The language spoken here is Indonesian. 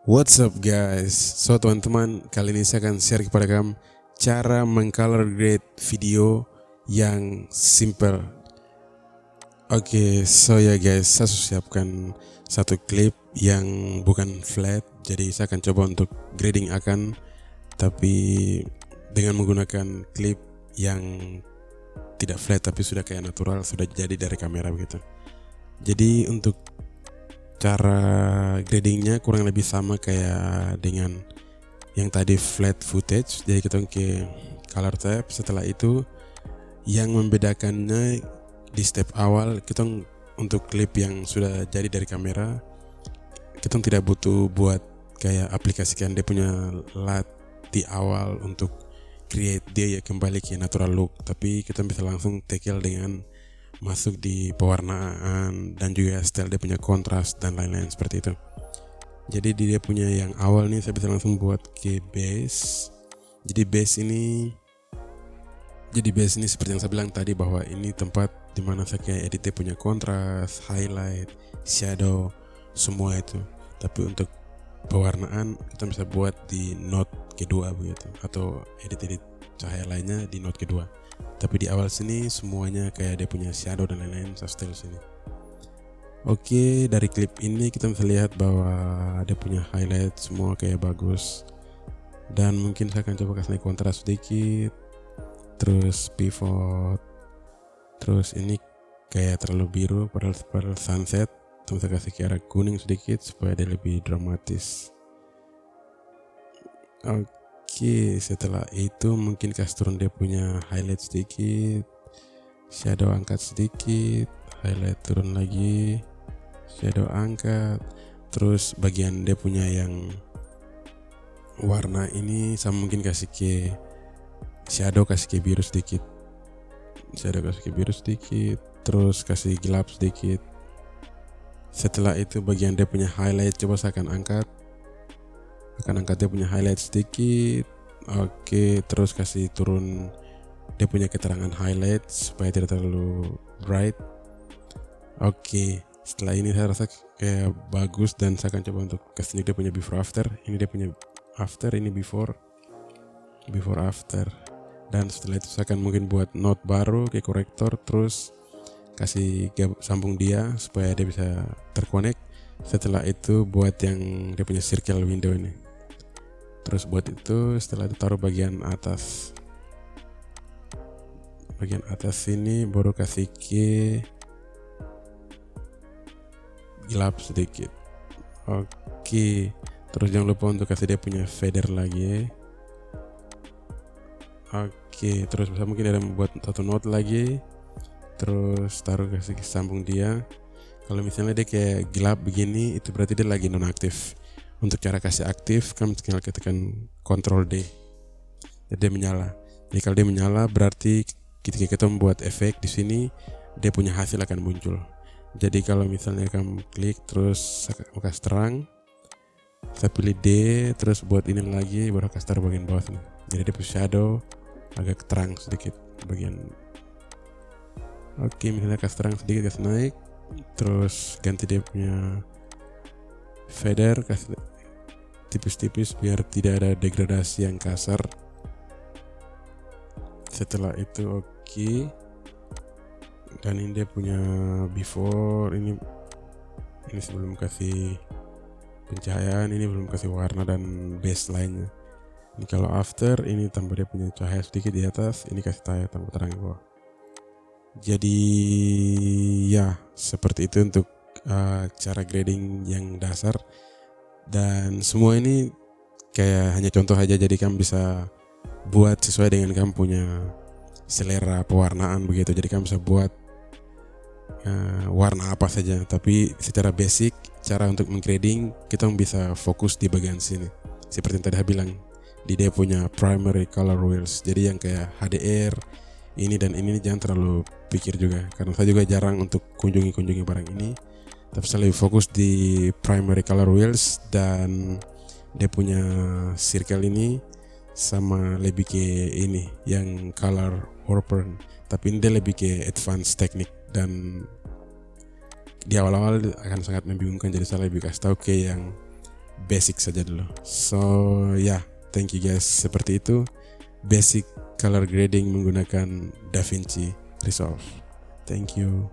What's up guys? So teman-teman, kali ini saya akan share kepada kamu cara mengcolor grade video yang simple. Oke, so ya guys, saya sudah siapkan satu klip yang bukan flat. Jadi saya akan coba untuk grading tapi dengan menggunakan klip yang tidak flat tapi sudah kayak natural, sudah jadi dari kamera begitu. Jadi untuk cara gradingnya kurang lebih sama kayak dengan yang tadi flat footage. Jadi kita ke color tab. Setelah itu yang membedakannya di step awal, kita untuk klip yang sudah jadi dari kamera, kita tidak butuh buat kayak aplikasikan dia punya LUT di awal untuk create dia ya kembali ke natural look, tapi kita bisa langsung tackle dengan masuk di pewarnaan dan juga style dia punya kontras dan lain-lain seperti itu. Jadi dia punya yang awal nih saya bisa langsung buat ke base. Jadi base ini seperti yang saya bilang tadi, bahwa ini tempat dimana saya kayak edit dia punya kontras, highlight, shadow, semua itu. Tapi untuk pewarnaan kita bisa buat di node kedua begitu, atau edit cahaya lainnya di node kedua. Tapi di awal sini semuanya kayak dia punya shadow dan lain-lain, style sini. Oke, dari klip ini kita bisa lihat bahwa dia punya highlight semua kayak bagus. Dan mungkin saya akan coba kasih naik kontras sedikit, terus pivot, terus ini kayak terlalu biru padahal sunset. Terus saya kasih ke arah kuning sedikit supaya dia lebih dramatis. Oke, setelah itu mungkin kasih turun dia punya highlight sedikit, shadow angkat sedikit, highlight turun lagi, shadow angkat. Terus bagian dia punya yang warna ini sama mungkin kasih ke shadow, kasih ke biru sedikit, terus kasih gelap sedikit. Setelah itu bagian dia punya highlight, coba saya akan angkat dia punya highlight sedikit. Oke, terus kasih turun dia punya keterangan highlight supaya tidak terlalu bright. Oke, setelah ini saya rasa kayak bagus dan saya akan coba untuk kasih dia punya before after. Ini dia punya after, ini before after. Dan setelah itu saya akan mungkin buat note baru ke korektor, terus kasih sambung dia supaya dia bisa terkonek. Setelah itu buat yang dia punya circle window ini. Terus buat itu, setelah itu taruh bagian atas sini, baru kasih ke gelap sedikit. Oke, terus jangan lupa untuk kasih dia punya fader lagi. Oke, terus bisa mungkin ada membuat satu note lagi, terus taruh kasih sambung dia. Kalau misalnya dia kayak gelap begini, itu berarti dia lagi nonaktif. Untuk cara kasih aktif, kamu tinggal ketekan Ctrl D, jadi dia menyala. Jadi kalau dia menyala, berarti ketika kita membuat efek di sini, dia punya hasil akan muncul. Jadi kalau misalnya kamu klik terus kasih terang, saya pilih D, terus buat ini lagi, baru kasih taruh bagian bawah sini. Jadi dia punya shadow agak terang sedikit bagian. Oke, misalnya kasih terang sedikit, kasih naik, terus ganti dia punya fader, kasih tipis-tipis biar tidak ada degradasi yang kasar. Setelah itu oke. Dan ini dia punya before, ini sebelum kasih pencahayaan, ini belum kasih warna dan baseline-nya. Ini kalau after, ini tambah dia punya cahaya sedikit di atas, ini kasih cahaya tambah terang di bawah. Jadi ya seperti itu untuk cara grading yang dasar. Dan semua ini kayak hanya contoh aja, jadi kamu bisa buat sesuai dengan kamu punya selera pewarnaan begitu. Jadi kamu bisa buat warna apa saja, tapi secara basic cara untuk menggrading kita bisa fokus di bagian sini. Seperti yang tadi saya bilang, dia punya primary color wheels, jadi yang kayak HDR ini dan ini jangan terlalu pikir juga, karena saya juga jarang untuk kunjungi barang ini. Tapi saya lebih fokus di primary color wheels dan dia punya circle ini, sama lebih ke ini yang color warpen. Tapi ini dia lebih ke advanced teknik dan di awal-awal akan sangat membingungkan, jadi saya lebih kasih tahu ke yang basic saja dulu. So ya, thank you guys. Seperti itu basic color grading menggunakan DaVinci Resolve. Thank you.